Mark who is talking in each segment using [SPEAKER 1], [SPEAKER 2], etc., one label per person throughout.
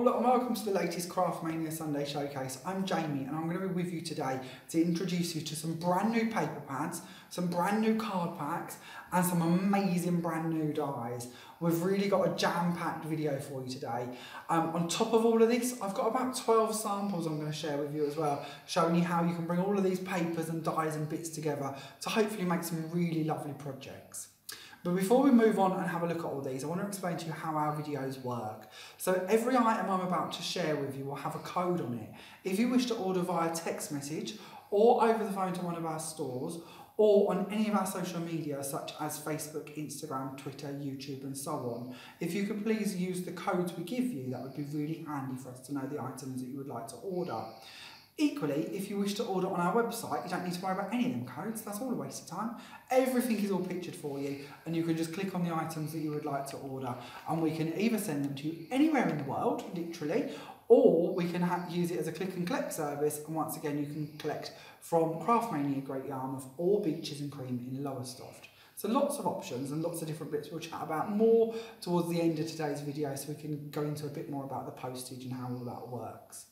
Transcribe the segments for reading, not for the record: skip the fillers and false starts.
[SPEAKER 1] Hello and welcome to the latest Craftmania Sunday Showcase. I'm Jamie and I'm going to be with you today to introduce you to some brand new paper pads, some brand new card packs and some amazing brand new dies. We've really got a jam-packed video for you today. On top of all of this, I've got about 12 samples I'm going to share with you as well, showing you how you can bring all of these papers and dies and bits together to hopefully make some really lovely projects. But before we move on and have a look at all these, I want to explain to you how our videos work. So every item I'm about to share with you will have a code on it. If you wish to order via text message or over the phone to one of our stores or on any of our social media such as Facebook, Instagram, Twitter, YouTube and so on, if you could please use the codes we give you, that would be really handy for us to know the items that you would like to order. Equally, if you wish to order on our website, you don't need to worry about any of them codes, that's all a waste of time. Everything is all pictured for you and you can just click on the items that you would like to order and we can either send them to you anywhere in the world, literally, or we can use it as a click and collect service, and once again you can collect from Craftmania Great Yarmouth or Beaches and Cream in Lowestoft. So lots of options and lots of different bits we'll chat about more towards the end of today's video so we can go into a bit more about the postage and how all that works.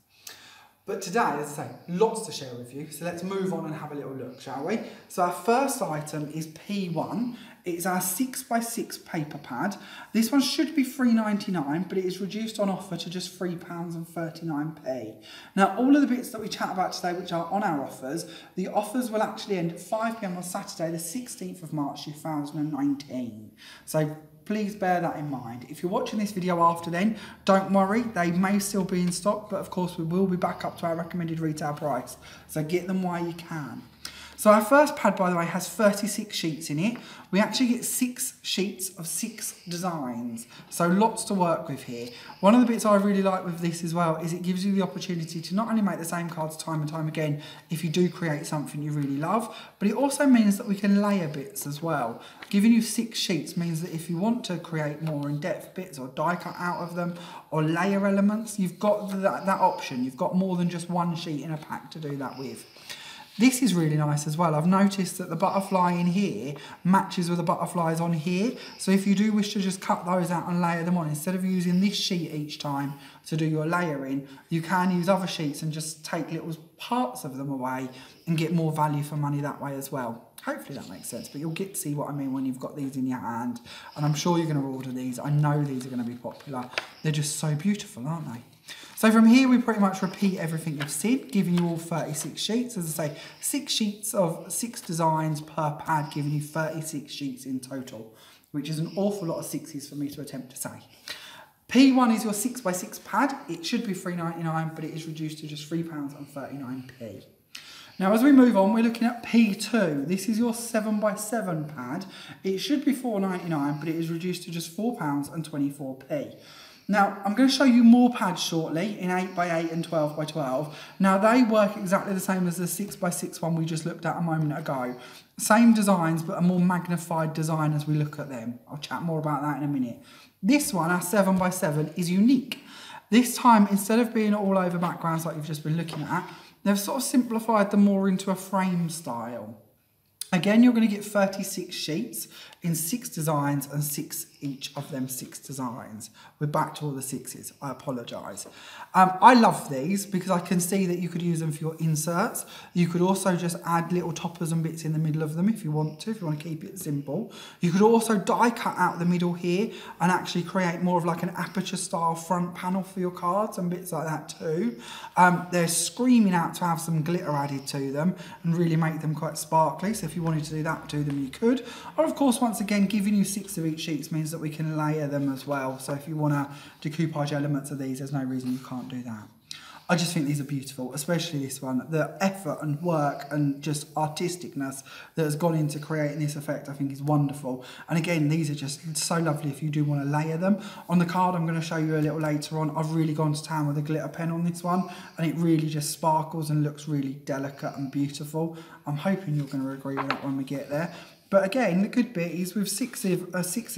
[SPEAKER 1] But today, as I say, lots to share with you, so let's move on and have a little look, shall we? So our first item is P1. It's our 6x6 paper pad. This one should be £3.99, but it is reduced on offer to just £3.39. Now, all of the bits that we chat about today, which are on our offers, the offers will actually end at 5 p.m. on Saturday, the 16th of March 2019. So please bear that in mind. If you're watching this video after then, don't worry, they may still be in stock, but of course we will be back up to our recommended retail price. So get them while you can. So our first pad, by the way, has 36 sheets in it. We actually get 6 sheets of 6 designs. So lots to work with here. One of the bits I really like with this as well is it gives you the opportunity to not only make the same cards time and time again if you do create something you really love, but it also means that we can layer bits as well. Giving you 6 sheets means that if you want to create more in-depth bits or die cut out of them or layer elements, you've got that option. You've got more than just one sheet in a pack to do that with. This is really nice as well. I've noticed that the butterfly in here matches with the butterflies on here. So if you do wish to just cut those out and layer them on, instead of using this sheet each time to do your layering, you can use other sheets and just take little parts of them away and get more value for money that way as well. Hopefully that makes sense, but you'll get to see what I mean when you've got these in your hand. And I'm sure you're going to order these. I know these are going to be popular. They're just so beautiful, aren't they? So from here, we pretty much repeat everything you've seen, giving you all 36 sheets. As I say, 6 sheets of 6 designs per pad, giving you 36 sheets in total, which is an awful lot of 6s for me to attempt to say. P1 is your 6x6 pad. It should be £3.99, but it is reduced to just £3.39. Now, as we move on, we're looking at P2. This is your 7x7 pad. It should be £4.99, but it is reduced to just £4.24. Now, I'm going to show you more pads shortly in 8x8 and 12x12. Now, they work exactly the same as the 6x6 one we just looked at a moment ago. Same designs, but a more magnified design as we look at them. I'll chat more about that in a minute. This one, our 7x7, is unique. This time, instead of being all over backgrounds like you've just been looking at, they've sort of simplified them more into a frame style. Again, you're going to get 36 sheets in 6 designs and 6 each of them 6 designs. We're back to all the 6s. I apologise. I love these because I can see that you could use them for your inserts. You could also just add little toppers and bits in the middle of them if you want to keep it simple. You could also die cut out the middle here and actually create more of like an aperture style front panel for your cards and bits like that too. They're screaming out to have some glitter added to them and really make them quite sparkly. So if you wanted to do that to them, you could. Or of course, once again, giving you 6 of each sheets means that we can layer them as well. So if you want to decoupage elements of these, there's no reason you can't do that. I just think these are beautiful, especially this one. The effort and work and just artisticness that has gone into creating this effect, I think is wonderful. And again, these are just so lovely if you do want to layer them. On the card I'm going to show you a little later on, I've really gone to town with a glitter pen on this one, and it really just sparkles and looks really delicate and beautiful. I'm hoping you're going to agree with that when we get there. But again, the good bit is with 6 of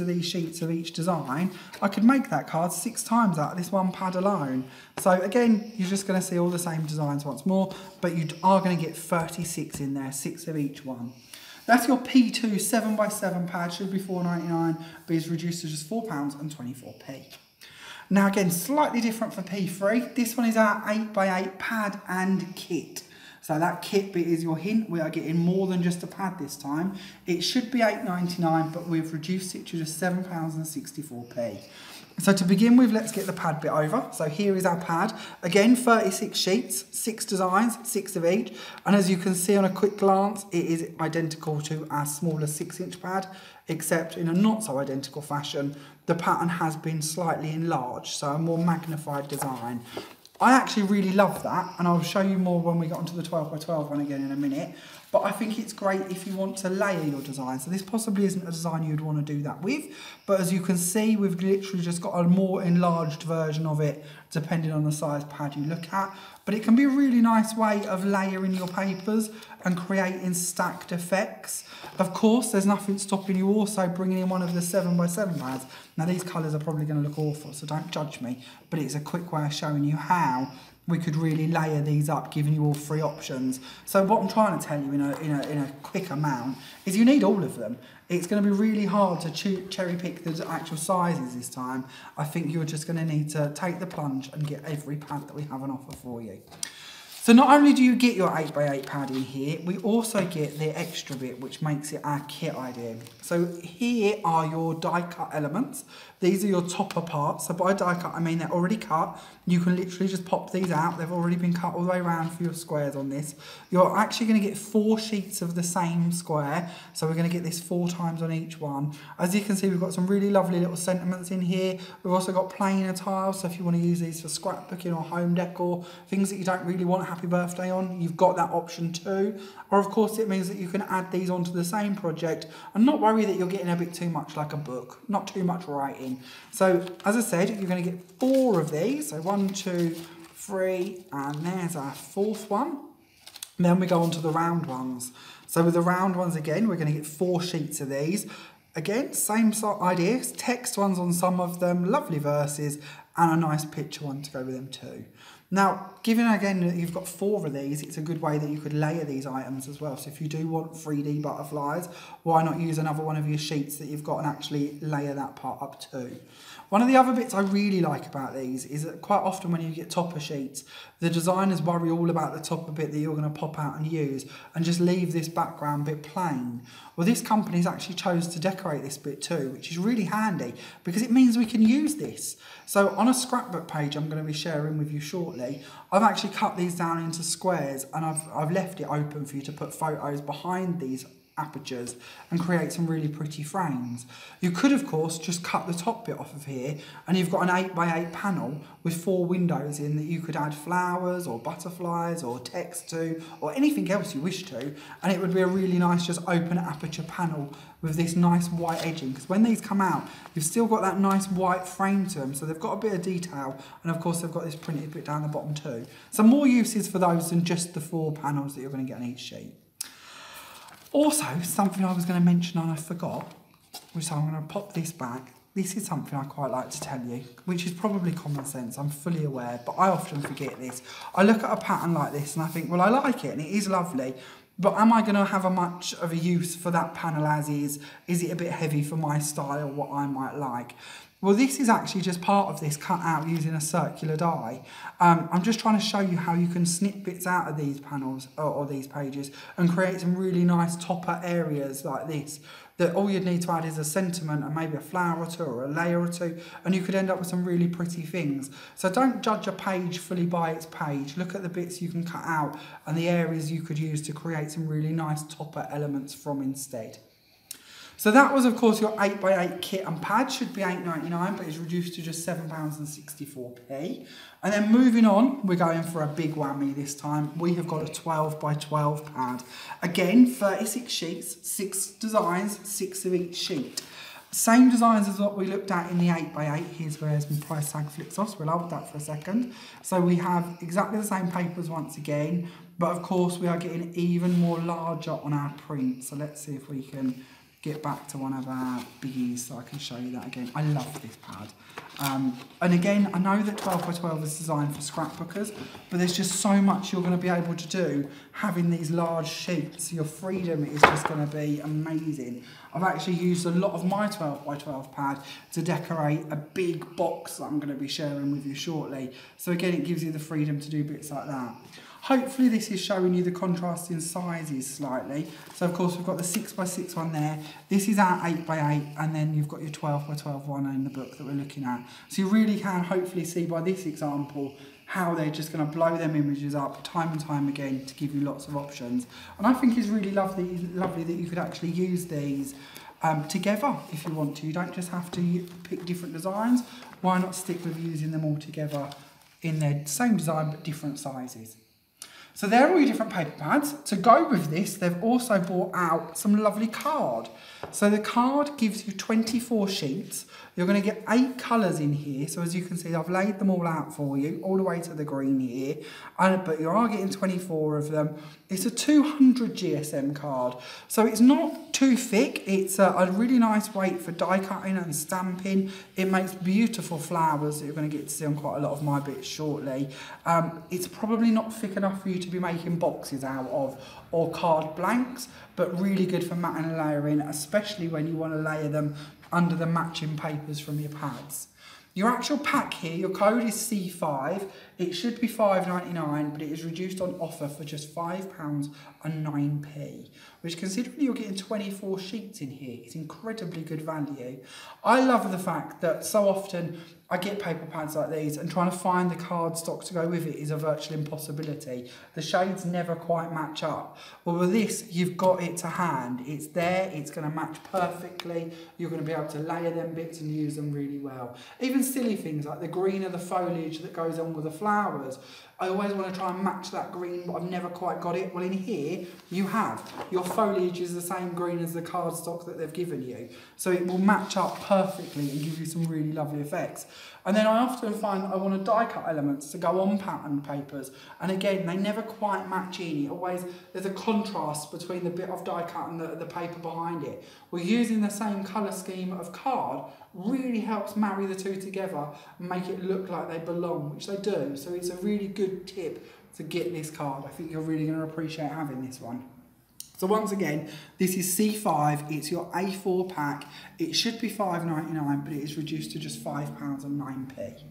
[SPEAKER 1] these sheets of each design, I could make that card 6 times out of this one pad alone. So again, you're just going to see all the same designs once more, but you are going to get 36 in there, 6 of each one. That's your P2 7x7 pad, should be £4.99, but is reduced to just £4.24. Now again, slightly different for P3. This one is our 8x8 pad and kit. So that kit bit is your hint. We are getting more than just a pad this time. It should be £8.99, but we've reduced it to just £7.64p. So to begin with, let's get the pad bit over. So here is our pad. Again, 36 sheets, 6 designs, 6 of each. And as you can see on a quick glance, it is identical to our smaller 6-inch pad, except in a not so identical fashion, the pattern has been slightly enlarged, so a more magnified design. I actually really love that, and I'll show you more when we get onto the 12x12 one again in a minute. But I think it's great if you want to layer your design. So this possibly isn't a design you'd want to do that with, but as you can see, we've literally just got a more enlarged version of it, depending on the size pad you look at. But it can be a really nice way of layering your papers and creating stacked effects. Of course, there's nothing stopping you also bringing in one of the 7x7 pads. Now these colours are probably going to look awful, so don't judge me, but it's a quick way of showing you how we could really layer these up, giving you all 3 options. So what I'm trying to tell you in a quick amount is you need all of them. It's going to be really hard to cherry pick the actual sizes this time. I think you're just going to need to take the plunge and get every pad that we have on offer for you. So not only do you get your 8x8 pad in here, we also get the extra bit, which makes it our kit idea. So here are your die cut elements. These are your topper parts. So by die cut, I mean they're already cut. You can literally just pop these out. They've already been cut all the way around for your squares on this. You're actually going to get 4 sheets of the same square. So we're going to get this 4 times on each one. As you can see, we've got some really lovely little sentiments in here. We've also got plainer tiles. So if you want to use these for scrapbooking or home decor, things that you don't really want happy birthday on, you've got that option too. Or of course it means that you can add these onto the same project and not worry that you're getting a bit too much like a book, not too much writing. So as I said, you're going to get 4 of these. So 1, 2, 3, and there's our 4th one. And then we go on to the round ones. So with the round ones again, we're going to get 4 sheets of these. Again, same sort of ideas, text ones on some of them, lovely verses, and a nice picture one to go with them too. Now, given again that you've got 4 of these, it's a good way that you could layer these items as well. So if you do want 3D butterflies, why not use another one of your sheets that you've got and actually layer that part up too. One of the other bits I really like about these is that quite often when you get topper sheets, the designers worry all about the topper bit that you're going to pop out and use and just leave this background bit plain. Well, this company's actually chose to decorate this bit too, which is really handy because it means we can use this. So on a scrapbook page I'm going to be sharing with you shortly, I've actually cut these down into squares and I've left it open for you to put photos behind these apertures and create some really pretty frames. You could of course just cut the top bit off of here and you've got an 8x8 panel with 4 windows in that you could add flowers or butterflies or text to or anything else you wish to, and it would be a really nice just open aperture panel with this nice white edging, because when these come out you've still got that nice white frame to them, so they've got a bit of detail, and of course they've got this printed bit down the bottom too. So more uses for those than just the 4 panels that you're going to get on each sheet. Also, something I was going to mention and I forgot, which I'm going to pop this back. This is something I quite like to tell you, which is probably common sense, I'm fully aware, but I often forget this. I look at a pattern like this and I think, well, I like it and it is lovely, but am I going to have much of a use for that panel as is? Is it a bit heavy for my style, what I might like? Well, this is actually just part of this cut out using a circular die. I'm just trying to show you how you can snip bits out of these panels or these pages and create some really nice topper areas like this, that all you'd need to add is a sentiment and maybe a flower or 2 or a layer or 2, and you could end up with some really pretty things. So don't judge a page fully by its page. Look at the bits you can cut out and the areas you could use to create some really nice topper elements from instead. So that was, of course, your 8x8 kit and pad. Should be £8.99, but it's reduced to just £7.64p. And then moving on, we're going for a big whammy this time. We have got a 12x12 pad. Again, 36 sheets, 6 designs, 6 of each sheet. Same designs as what we looked at in the 8x8. Here's where my price tag flicks off, so we'll hold that for a second. So we have exactly the same papers once again, but of course we are getting even more larger on our print. So let's see if we can get back to one of our biggies so I can show you that again. I love this pad. And again, I know that 12 by 12 is designed for scrapbookers, but there's just so much you're going to be able to do having these large sheets. Your freedom is just going to be amazing. I've actually used a lot of my 12 by 12 pad to decorate a big box that I'm going to be sharing with you shortly. So again, it gives you the freedom to do bits like that. Hopefully this is showing you the contrasting sizes slightly. So of course we've got the 6 by 6 one there. This is our 8 by 8, and then you've got your 12 by 12 one in the book that we're looking at. So you really can hopefully see by this example how they're just going to blow them images up time and time again to give you lots of options. And I think it's really lovely that you could actually use these together if you want to. You don't just have to pick different designs. Why not stick with using them all together in their same design but different sizes? So there are all your different paper pads. To go with this, they've also brought out some lovely card. So the card gives you 24 sheets. You're going to get 8 colours in here. So as you can see, I've laid them all out for you, all the way to the green here. But you are getting 24 of them. It's a 200 GSM card. So it's not too thick. It's a really nice weight for die cutting and stamping. It makes beautiful flowers that you're going to get to see on quite a lot of my bits shortly. It's probably not thick enough for you to be making boxes out of or card blanks, but really good for matting and layering, especially when you want to layer them under the matching papers from your pads. Your actual pack here, your code is C5. It should be £5.99, but it is reduced on offer for just £5.09, which, considering you're getting 24 sheets in here, is incredibly good value. I love the fact that so often I get paper pads like these and trying to find the card stock to go with it is a virtual impossibility. The shades never quite match up. Well, with this, you've got it to hand. It's there, it's going to match perfectly. You're going to be able to layer them bits and use them really well. Even silly things like the green of the foliage that goes on with the flowers. I always want to try and match that green, but I've never quite got it. Well, in here, you have. Your foliage is the same green as the cardstock that they've given you. So it will match up perfectly and give you some really lovely effects. And then I often find that I want to die cut elements to go on pattern papers. And again, they never quite match in. It always, there's a contrast between the bit of die cut and the paper behind it. Well, using the same colour scheme of card really helps marry the two together and make it look like they belong, which they do. So it's a really good tip to get this card. I think you're really going to appreciate having this one. So once again, this is C5, it's your A4 pack. It should be £5.99, but it is reduced to just £5.09.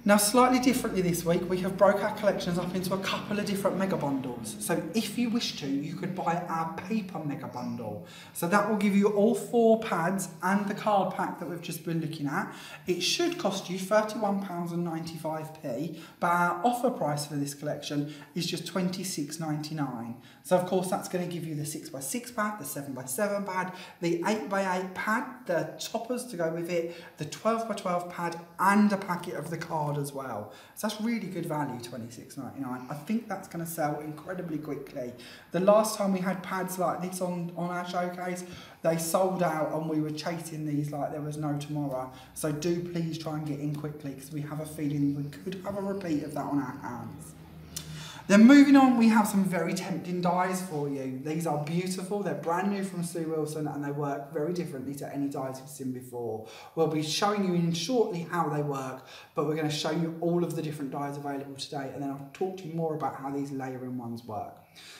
[SPEAKER 1] Now, slightly differently this week, we have broke our collections up into a couple of different mega bundles. So if you wish to, you could buy our paper mega bundle. So that will give you all 4 pads and the card pack that we've just been looking at. It should cost you £31.95, but our offer price for this collection is just £26.99. So of course that's going to give you the 6x6 pad, the 7x7 pad, the 8x8 pad, the toppers to go with it, the 12x12 pad, and a packet of the card as well. So that's really good value, £26.99. I think that's going to sell incredibly quickly. The last time we had pads like this on our showcase, they sold out and we were chasing these like there was no tomorrow. So do please try and get in quickly, because we have a feeling we could have a repeat of that on our hands. Then moving on, we have some very tempting dies for you. These are beautiful, they're brand new from Sue Wilson, and they work very differently to any dies you've seen before. We'll be showing you in shortly how they work, but we're going to show you all of the different dies available today, and then I'll talk to you more about how these layering ones work.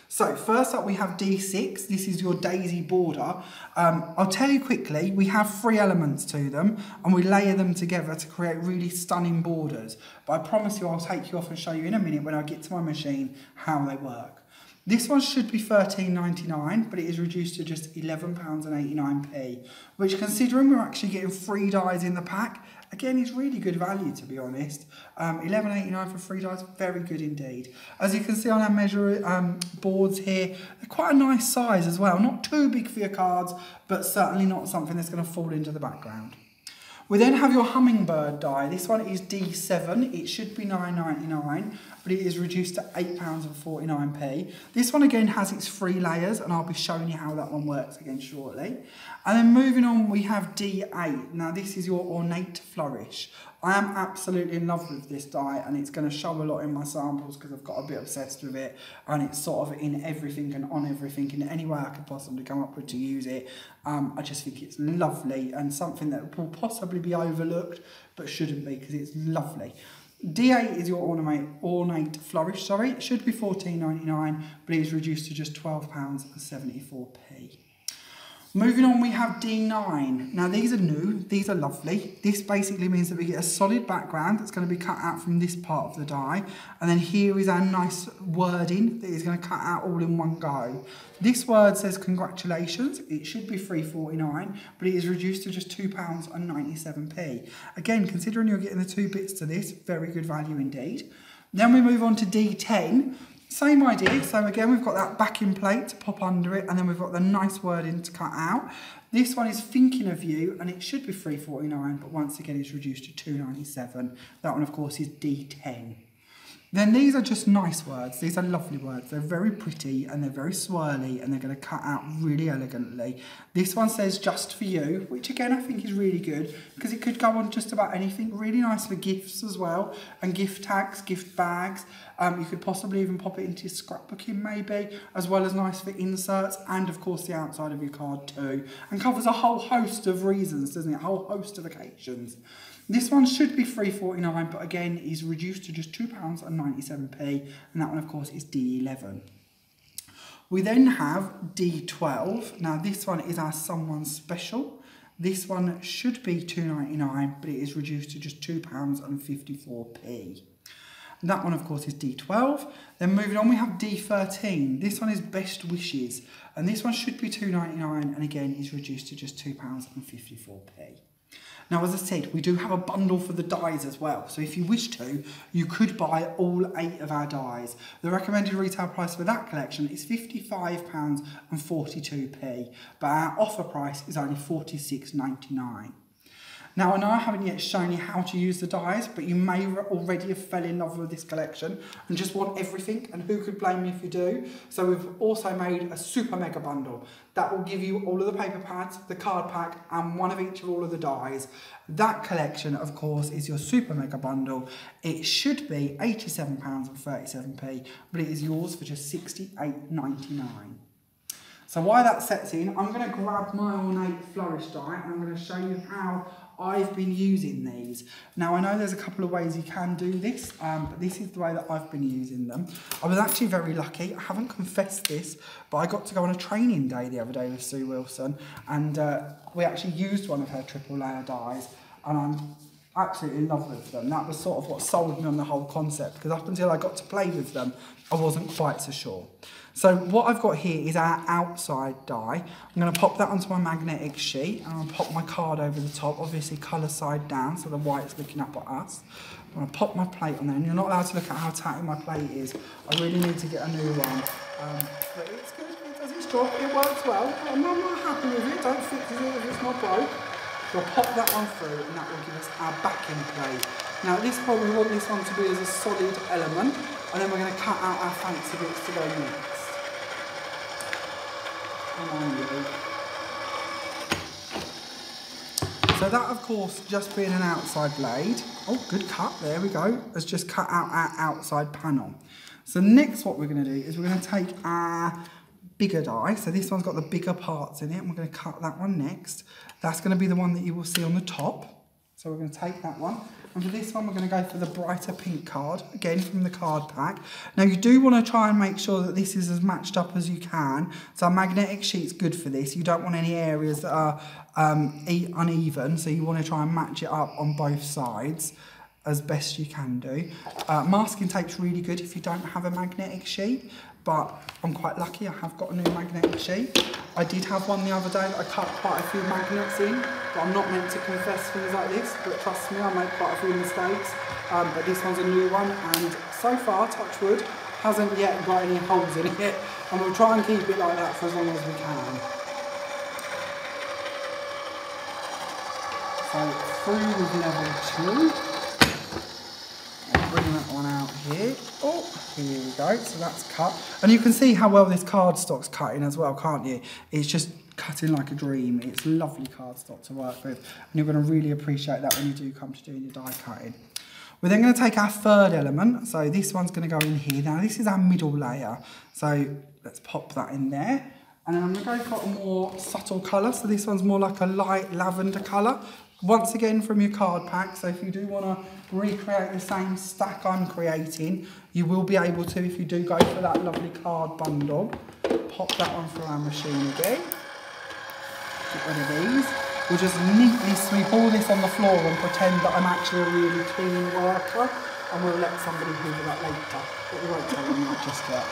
[SPEAKER 1] So first up we have D6, this is your daisy border. I'll tell you quickly, we have 3 elements to them and we layer them together to create really stunning borders. But I promise you I'll take you off and show you in a minute when I get to my machine how they work. This one should be £13.99, but it is reduced to just £11.89, which, considering we're actually getting 3 dies in the pack, again, is really good value, to be honest. £11.89 for 3 dies, very good indeed. As you can see on our measure boards here, they're quite a nice size as well. Not too big for your cards, but certainly not something that's going to fall into the background. We then have your hummingbird die. This one is D7. It should be £9.99, but it is reduced to £8.49. This one again has its 3 layers, and I'll be showing you how that one works again shortly. And then moving on, we have D8. Now this is your ornate flourish. I am absolutely in love with this die, and it's going to show a lot in my samples because I've got a bit obsessed with it, and it's sort of in everything and on everything in any way I could possibly come up with to use it. I just think it's lovely and something that will possibly be overlooked but shouldn't be because it's lovely. D8 is your ornate flourish, it should be £14.99, but it is reduced to just £12.74p. Moving on, we have D9. Now these are new, these are lovely. This basically means that we get a solid background that's going to be cut out from this part of the die, and then here is our nice wording that is going to cut out all in one go. This word says congratulations. It should be £3.49, but it is reduced to just £2.97p. Again, considering you're getting the 2 bits to this, very good value indeed. Then we move on to D10. Same idea, so again we've got that backing plate to pop under it, and then we've got the nice wording to cut out. This one is thinking of you, and it should be £3.49, but once again it's reduced to £2.97. That one of course is D10. Then these are just nice words. These are lovely words. They're very pretty and they're very swirly, and they're going to cut out really elegantly. This one says just for you, which again I think is really good because it could go on just about anything. Really nice for gifts as well, and gift tags, gift bags. You could possibly even pop it into your scrapbooking maybe, as well as nice for inserts, and of course the outside of your card too, and covers a whole host of reasons, doesn't it? A whole host of occasions. This one should be £3.49, but again is reduced to just £2.97p, and that one of course is D11. We then have D12. Now this one is our Someone Special. This one should be £2.99, but it is reduced to just £2.54p. That one of course is D12. Then moving on, we have D13. This one is Best Wishes, and this one should be £2.99, and again is reduced to just £2.54p. Now, as I said, we do have a bundle for the dies as well. So if you wish to, you could buy all 8 of our dies. The recommended retail price for that collection is £55.42p, but our offer price is only £46.99. Now, I know I haven't yet shown you how to use the dies, but you may already have fell in love with this collection and just want everything, and who could blame me if you do? So we've also made a super mega bundle that will give you all of the paper pads, the card pack, and one of each of all of the dies. That collection, of course, is your super mega bundle. It should be £87.37p, but it is yours for just £68.99. So while that sets in, I'm going to grab my ornate flourish die, and I'm going to show you how I've been using these. Now I know there's a couple of ways you can do this, but this is the way that I've been using them. I was actually very lucky. I haven't confessed this, but I got to go on a training day the other day with Sue Wilson, and we actually used one of her triple layer dies, and I'm absolutely in love with them. That was sort of what sold me on the whole concept, because up until I got to play with them, I wasn't quite so sure. So what I've got here is our outside die. I'm going to pop that onto my magnetic sheet, and I'll pop my card over the top, obviously colour side down, so the white's looking up at us. I'm going to pop my plate on there, and you're not allowed to look at how tatty my plate is. I really need to get a new one. But it's good, it does its job, it works well. I'm not happy with it, don't fix it if it's not broke. We'll pop that one through, and that will give us our backing plate. Now at this point we want this one to be as a solid element, and then we're going to cut out our fancy bits to go next. So that of course, just being an outside blade, oh good cut, there we go, has just cut out our outside panel. So next what we're going to do is we're going to take our bigger die, so this one's got the bigger parts in it, and we're going to cut that one next. That's going to be the one that you will see on the top. So we're going to take that one, and for this one we're going to go for the brighter pink card, again from the card pack. Now you do want to try and make sure that this is as matched up as you can, so a magnetic sheet's good for this. You don't want any areas that are uneven, so you want to try and match it up on both sides as best you can do. Masking tape's really good if you don't have a magnetic sheet, but I'm quite lucky, I have got a new magnetic sheet. I did have one the other day that I cut quite a few magnets in, but I'm not meant to confess things like this, but trust me, I make quite a few mistakes. But this one's a new one, and so far, touch wood, hasn't yet got any holes in it, and we'll try and keep it like that for as long as we can. So through with level 2. I'll bring that one out here. Oh, here we go. So that's cut. And you can see how well this cardstock's cutting as well, can't you? It's just cutting like a dream. It's lovely cardstock to work with, and you're going to really appreciate that when you do come to doing your die cutting. We're then going to take our third element, so this one's going to go in here. Now this is our middle layer, so let's pop that in there. And then I'm going to go for a more subtle colour, so this one's more like a light lavender colour. Once again from your card pack, so if you do want to recreate the same stack I'm creating, you will be able to if you do go for that lovely card bundle. Pop that one through our machine again. Get rid of these. We'll just neatly sweep all this on the floor and pretend that I'm actually a really clean worker, and we'll let somebody hoover that later, but we won't tell them that just yet.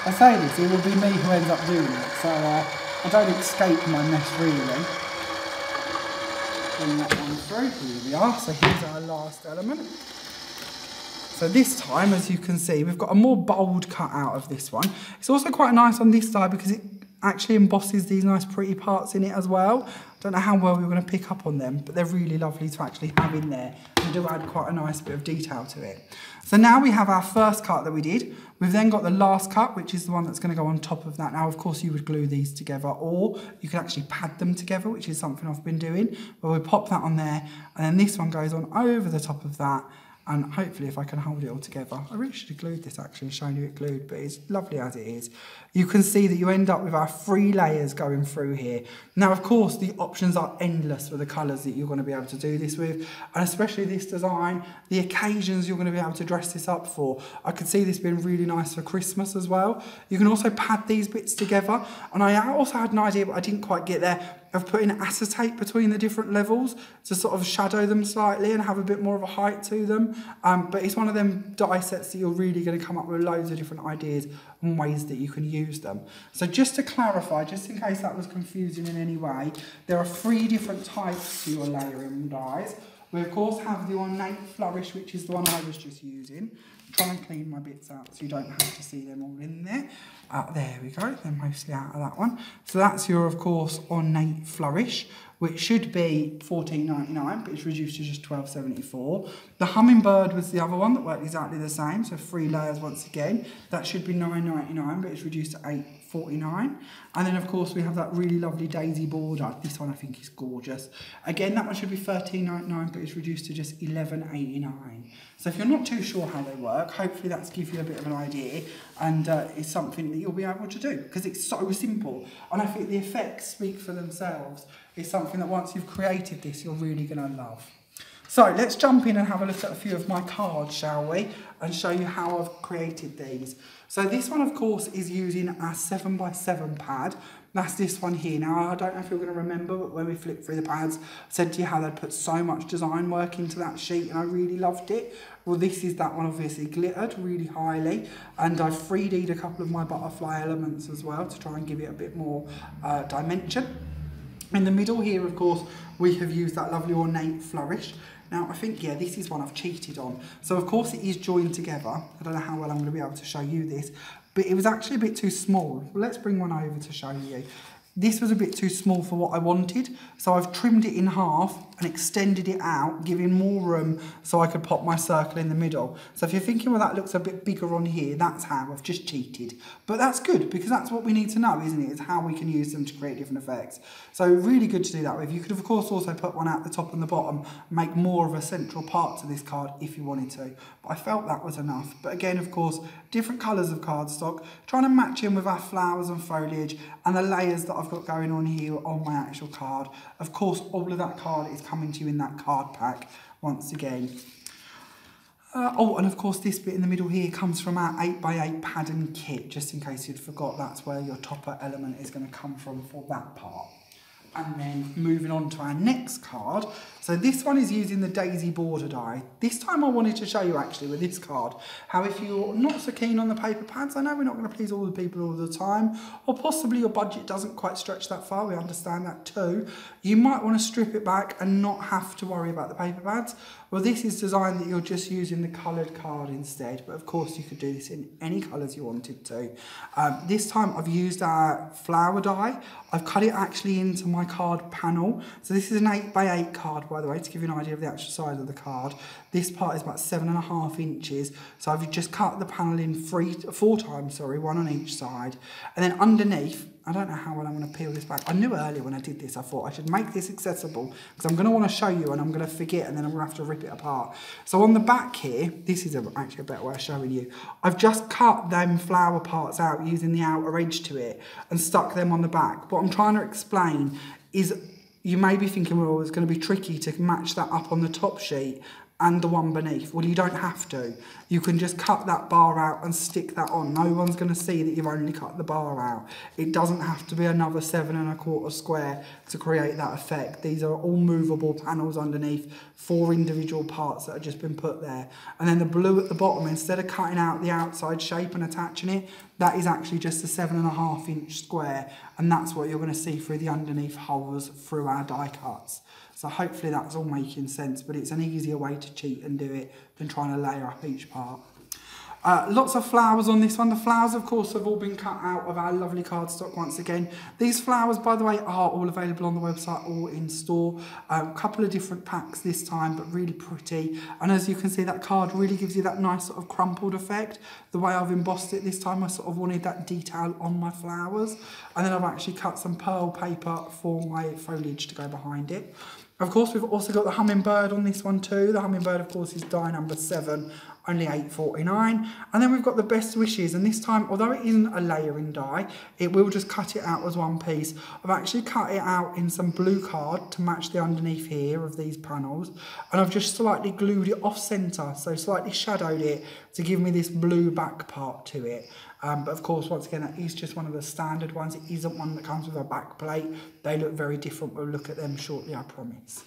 [SPEAKER 1] I say this, it will be me who ends up doing it, so I don't escape my mess really. Bring that one through, here we are, so here's our last element. So this time, as you can see, we've got a more bold cut out of this one. It's also quite nice on this side because it actually embosses these nice pretty parts in it as well. Don't know how well you're going to pick up on them, but they're really lovely to actually have in there and do add quite a nice bit of detail to it. So now we have our first cut that we did. We've then got the last cut, which is the one that's going to go on top of that. Now, of course, you would glue these together, or you could actually pad them together, which is something I've been doing. But we pop that on there, and then this one goes on over the top of that. And hopefully if I can hold it all together. I really should have glued this actually and shown you it glued, but it's lovely as it is. You can see that you end up with our 3 layers going through here. Now, of course, the options are endless for the colours that you're going to be able to do this with, and especially this design, the occasions you're going to be able to dress this up for. I could see this being really nice for Christmas as well. You can also pad these bits together, and I also had an idea, but I didn't quite get there, of putting acetate between the different levels to sort of shadow them slightly and have a bit more of a height to them. But it's one of them die sets that you're really going to come up with loads of different ideas and ways that you can use them. So just to clarify, just in case that was confusing in any way, there are 3 different types to your layering dies. We of course have the ornate flourish, which is the one I was just using. Try and clean my bits out so you don't have to see them all in there. There we go, they're mostly out of that one. So that's your, of course, ornate flourish, which should be $14.99, but it's reduced to just $12.74. The hummingbird was the other one that worked exactly the same, so 3 layers once again. That should be $9.99, but it's reduced to $8.49. And then, of course, we have that really lovely daisy border. This one I think is gorgeous. Again, that one should be $13.99, but it's reduced to just $11.89. So if you're not too sure how they work, hopefully that's give you a bit of an idea, and it's something that you'll be able to do, because it's so simple. And I think the effects speak for themselves. It's something that once you've created this, you're really going to love. So let's jump in and have a look at a few of my cards, shall we? And show you how I've created these. So this one, of course, is using our 7x7 pad. That's this one here. Now, I don't know if you're going to remember, but when we flipped through the pads, I said to you how they'd put so much design work into that sheet, and I really loved it. Well, this is that one, obviously glittered really highly, and I've 3D'd a couple of my butterfly elements as well to try and give it a bit more dimension. In the middle here, of course, we have used that lovely ornate flourish. Now, I think, yeah, this is one I've cheated on. So, of course, it is joined together. I don't know how well I'm going to be able to show you this, but it was actually a bit too small. Well, let's bring one over to show you. This was a bit too small for what I wanted, so I've trimmed it in half and extended it out, giving more room so I could pop my circle in the middle. So if you're thinking, well, that looks a bit bigger on here, that's how I've just cheated. But that's good, because that's what we need to know, isn't it? It's how we can use them to create different effects. So really good to do that with. You could, of course, also put one at the top and the bottom, make more of a central part to this card if you wanted to. But I felt that was enough. But again, of course, different colours of cardstock, trying to match in with our flowers and foliage and the layers that I've got going on here on my actual card. Of course, all of that card is coming to you in that card pack once again. Oh, and of course this bit in the middle here comes from our 8x8 pattern kit, just in case you'd forgot. That's where your topper element is going to come from for that part. And then moving on to our next card. So this one is using the daisy border die. This time I wanted to show you actually with this card how if you're not so keen on the paper pads, I know we're not going to please all the people all the time, or possibly your budget doesn't quite stretch that far, we understand that too. You might want to strip it back and not have to worry about the paper pads. Well, this is designed that you're just using the coloured card instead, but of course you could do this in any colours you wanted to. This time I've used our flower die. I've cut it actually into my card panel. So this is an 8x8 card, by the way, to give you an idea of the actual size of the card. This part is about 7.5 inches. So I've just cut the panel in four times, one on each side. And then underneath, I don't know how well I'm going to peel this back. I knew earlier when I did this, I thought I should make this accessible because I'm going to want to show you and I'm going to forget and then I'm going to have to rip it apart. So on the back here, this is actually a better way of showing you. I've just cut them flower parts out using the outer edge to it and stuck them on the back. What I'm trying to explain is you may be thinking, well, it's going to be tricky to match that up on the top sheet and the one beneath. Well, you don't have to. You can just cut that bar out and stick that on. No one's going to see that you've only cut the bar out. It doesn't have to be another 7 1/4 square to create that effect. These are all movable panels underneath, 4 individual parts that have just been put there. And then the blue at the bottom, instead of cutting out the outside shape and attaching it, that is actually just a 7 1/2 inch square. And that's what you're going to see through the underneath holes through our die cuts. So hopefully that's all making sense, but it's an easier way to cheat and do it than trying to layer up each part. Lots of flowers on this one. The flowers, of course, have all been cut out of our lovely cardstock once again. These flowers, by the way, are all available on the website or in store. A couple of different packs this time, but really pretty. And as you can see, that card really gives you that nice sort of crumpled effect. The way I've embossed it this time, I sort of wanted that detail on my flowers. And then I've actually cut some pearl paper for my foliage to go behind it. Of course, we've also got the hummingbird on this one too. The hummingbird, of course, is die number 7, only £8.49. And then we've got the best wishes. And this time, although it isn't a layering die, it will just cut it out as one piece. I've actually cut it out in some blue card to match the underneath here of these panels. And I've just slightly glued it off centre, so slightly shadowed it to give me this blue back part to it. But of course, once again, that is just one of the standard ones. It isn't one that comes with a back plate. They look very different. We'll look at them shortly, I promise.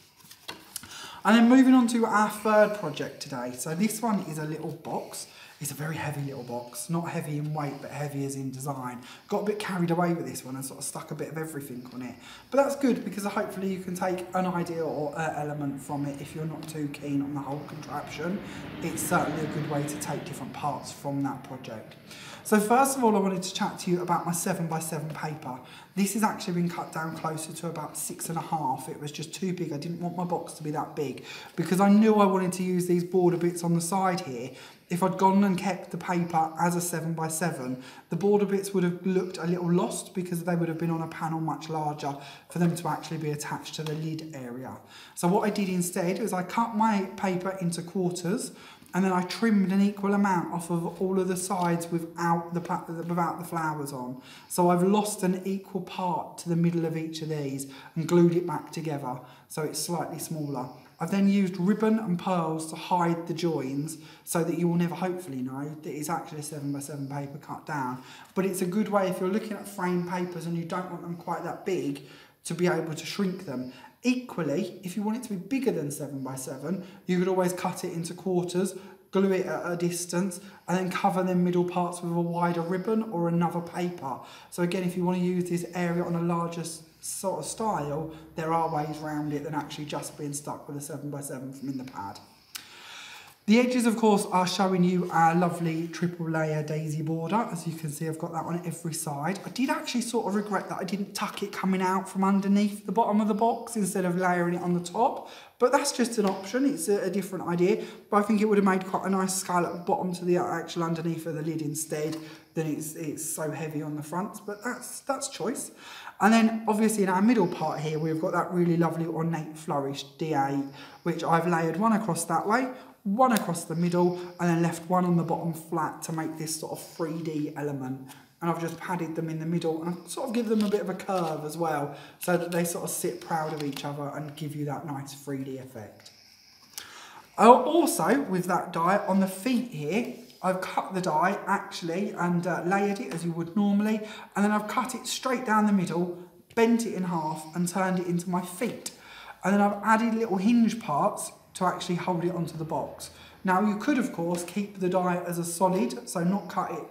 [SPEAKER 1] And then moving on to our third project today. So this one is a little box. It's a very heavy little box. Not heavy in weight, but heavy as in design. Got a bit carried away with this one and sort of stuck a bit of everything on it. But that's good because hopefully you can take an idea or element from it if you're not too keen on the whole contraption. It's certainly a good way to take different parts from that project. So first of all, I wanted to chat to you about my 7x7 paper. This has actually been cut down closer to about 6.5. It was just too big. I didn't want my box to be that big because I knew I wanted to use these border bits on the side here. If I'd gone and kept the paper as a 7x7, the border bits would have looked a little lost because they would have been on a panel much larger for them to actually be attached to the lid area. So what I did instead is I cut my paper into quarters, and then I trimmed an equal amount off of all of the sides without the flowers on. So I've lost an equal part to the middle of each of these and glued it back together so it's slightly smaller. I've then used ribbon and pearls to hide the joins so that you will never hopefully know that it's actually a 7x7 paper cut down. But it's a good way if you're looking at frame papers and you don't want them quite that big to be able to shrink them. Equally, if you want it to be bigger than 7x7, you could always cut it into quarters, glue it at a distance, and then cover them middle parts with a wider ribbon or another paper. So again, if you want to use this area on a larger sort of style, there are ways around it than actually just being stuck with a 7x7 from in the pad. The edges, of course, are showing you our lovely triple layer daisy border. As you can see, I've got that on every side. I did actually sort of regret that I didn't tuck it coming out from underneath the bottom of the box instead of layering it on the top. But that's just an option. It's a different idea. But I think it would have made quite a nice scallop bottom to the actual underneath of the lid instead. Then it's so heavy on the front. But that's choice. And then obviously in our middle part here, we've got that really lovely ornate flourish D8, which I've layered one across that way, one across the middle, and then left one on the bottom flat to make this sort of 3D element. And I've just padded them in the middle and I've sort of give them a bit of a curve as well so that they sort of sit proud of each other and give you that nice 3D effect. Also, with that die on the feet here, I've cut the die actually and layered it as you would normally, and then I've cut it straight down the middle, bent it in half and turned it into my feet. And then I've added little hinge parts to actually hold it onto the box. Now you could of course keep the die as a solid, so not cut it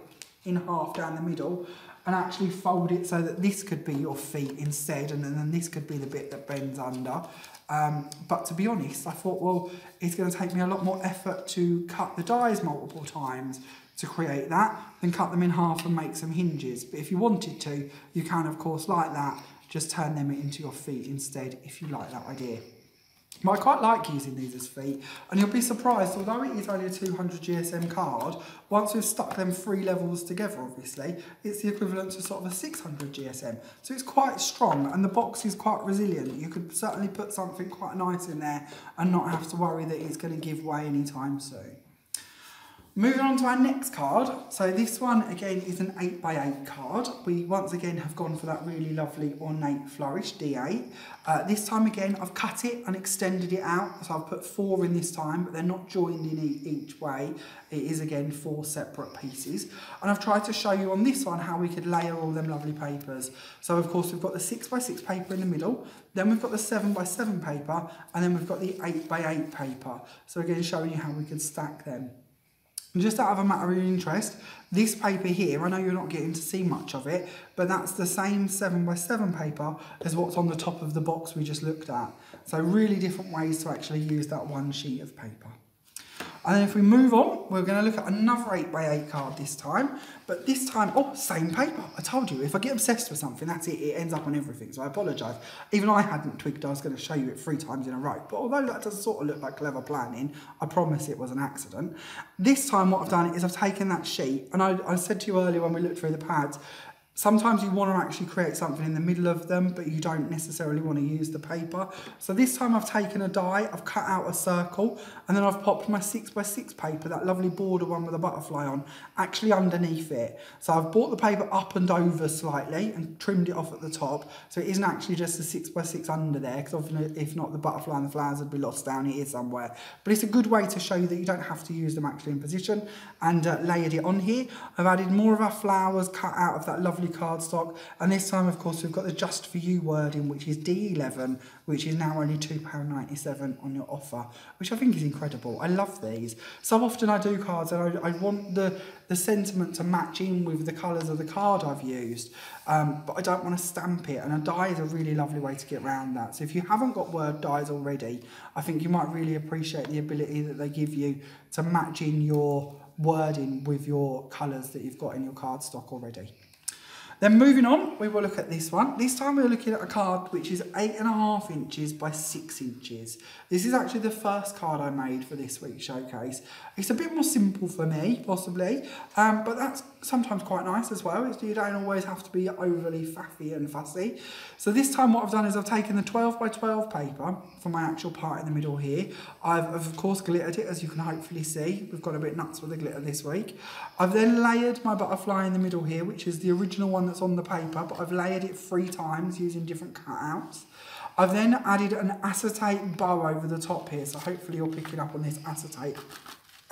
[SPEAKER 1] in half down the middle, and actually fold it so that this could be your feet instead, and then this could be the bit that bends under. But to be honest, I thought, well, it's going to take me a lot more effort to cut the dies multiple times to create that than cut them in half and make some hinges. But if you wanted to, you can of course, like that, just turn them into your feet instead if you like that idea. But I quite like using these as feet, and you'll be surprised, although it is only a 200 GSM card, once we've stuck them 3 levels together, obviously, it's the equivalent to sort of a 600 GSM. So it's quite strong, and the box is quite resilient. You could certainly put something quite nice in there and not have to worry that it's going to give way anytime soon. Moving on to our next card. So this one again is an 8x8 card. We once again have gone for that really lovely ornate flourish D8. This time again I've cut it and extended it out. So I've put 4 in this time, but they're not joined in each way. It is again 4 separate pieces. And I've tried to show you on this one how we could layer all them lovely papers. So of course we've got the 6x6 paper in the middle, then we've got the 7x7 paper, and then we've got the 8x8 paper. So again showing you how we could stack them. And just out of a matter of interest, this paper here, I know you're not getting to see much of it, but that's the same 7x7 paper as what's on the top of the box we just looked at. So really different ways to actually use that one sheet of paper. And then if we move on, we're going to look at another 8x8 card this time. But this time, oh, same paper. I told you, if I get obsessed with something, that's it. It ends up on everything. So I apologise. Even I hadn't twigged I was going to show you it 3 times in a row. But although that does sort of look like clever planning, I promise it was an accident. This time what I've done is I've taken that sheet, and I said to you earlier when we looked through the pads, sometimes you want to actually create something in the middle of them, but you don't necessarily want to use the paper. So this time I've taken a die, I've cut out a circle, and then I've popped my 6x6 paper, that lovely border one with a butterfly on, actually underneath it. So I've brought the paper up and over slightly and trimmed it off at the top, so it isn't actually just the 6x6 under there, because if not the butterfly and the flowers would be lost down here somewhere. But it's a good way to show you that you don't have to use them actually in position, and layered it on here. I've added more of our flowers cut out of that lovely cardstock, and this time of course we've got the Just For You wording, which is D11, which is now only £2.97 on your offer, which I think is incredible. I love these. So often I do cards and I want the sentiment to match in with the colours of the card I've used, but I don't want to stamp it, and a die is a really lovely way to get around that. So if you haven't got word dies already, I think you might really appreciate the ability that they give you to match in your wording with your colours that you've got in your cardstock already. Then moving on, we will look at this one. This time we're looking at a card which is 8.5 inches by 6 inches. This is actually the first card I made for this week's showcase. It's a bit more simple for me, possibly, but that's sometimes quite nice as well. You don't always have to be overly faffy and fussy. So this time what I've done is I've taken the 12x12 paper for my actual part in the middle here. I've of course glittered it, as you can hopefully see. We've got a bit nuts with the glitter this week. I've then layered my butterfly in the middle here, which is the original one that's on the paper, but I've layered it 3 times using different cutouts. I've then added an acetate bow over the top here, so hopefully you're picking up on this acetate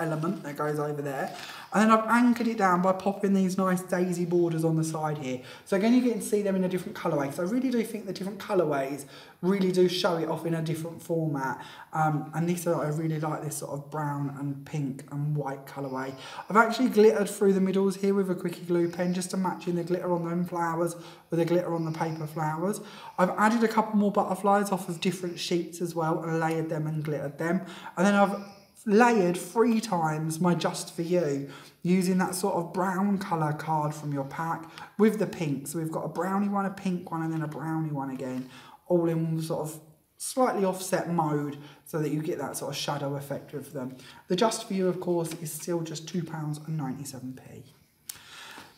[SPEAKER 1] element that goes over there. And then I've anchored it down by popping these nice daisy borders on the side here. So again, you get to see them in a different colourway. So I really do think the different colourways really do show it off in a different format. And this, I really like this sort of brown and pink and white colourway. I've actually glittered through the middles here with a quickie glue pen just to match in the glitter on them flowers with the glitter on the paper flowers. I've added a couple more butterflies off of different sheets as well and layered them and glittered them. And then I've layered 3 times my Just For You using that sort of brown colour card from your pack with the pink. So we've got a brownie one, a pink one, and then a brownie one again, all in sort of slightly offset mode so that you get that sort of shadow effect with them. The Just For You, of course, is still just £2.97p.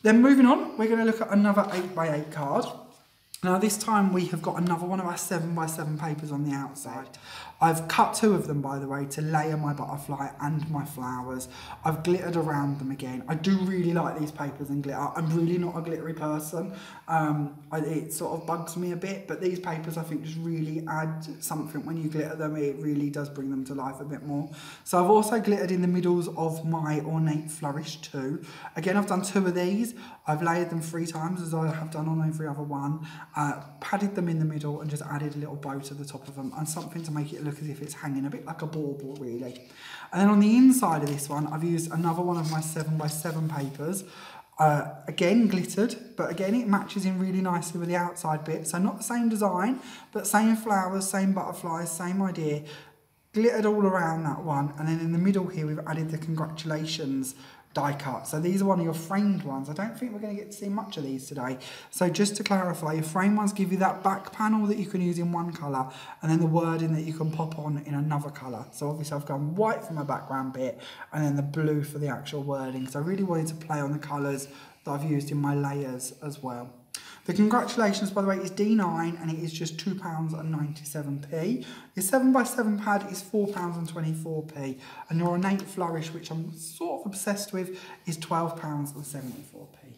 [SPEAKER 1] Then moving on, we're going to look at another 8x8 card. Now this time we have got another one of our 7x7 papers on the outside. I've cut 2 of them, by the way, to layer my butterfly and my flowers. I've glittered around them again. I do really like these papers and glitter. I'm really not a glittery person. It sort of bugs me a bit, but these papers I think just really add something when you glitter them. It really does bring them to life a bit more. So I've also glittered in the middles of my Ornate Flourish too. Again, I've done 2 of these. I've layered them 3 times, as I have done on every other one. Padded them in the middle and just added a little bow to the top of them and something to make it look as if it's hanging a bit like a bauble, really. And then on the inside of this one, I've used another one of my 7x7 papers. Again glittered, but again it matches in really nicely with the outside bit. So not the same design, but same flowers, same butterflies, same idea. glittered all around that one, and then in the middle here we've added the congratulations die cut. So these are one of your framed ones. I don't think we're going to get to see much of these today. So just to clarify, your framed ones give you that back panel that you can use in one colour, and then the wording that you can pop on in another colour. So obviously I've gone white for my background bit, and then the blue for the actual wording. So I really wanted to play on the colours that I've used in my layers as well. The congratulations, by the way, is D9 and it is just £2.97p. Your 7x7 pad is £4.24p, and your ornate flourish, which I'm sort of obsessed with, is £12.74p.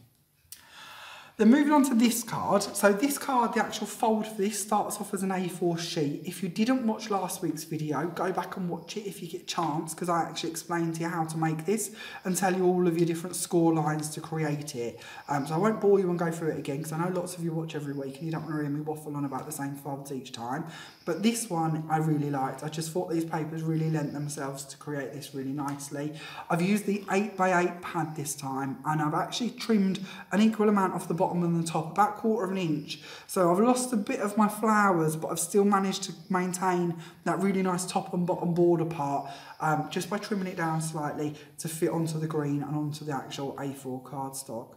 [SPEAKER 1] Then moving on to this card. So this card, the actual fold for this starts off as an A4 sheet. If you didn't watch last week's video, go back and watch it if you get a chance, because I actually explained to you how to make this and tell you all of your different score lines to create it. So I won't bore you and go through it again, because I know lots of you watch every week and you don't want to hear me waffle on about the same folds each time. But this one I really liked. I just thought these papers really lent themselves to create this really nicely. I've used the 8x8 pad this time, and I've actually trimmed an equal amount off the bottom and the top, about 1/4 inch. So I've lost a bit of my flowers, but I've still managed to maintain that really nice top and bottom border part, just by trimming it down slightly to fit onto the green and onto the actual A4 cardstock.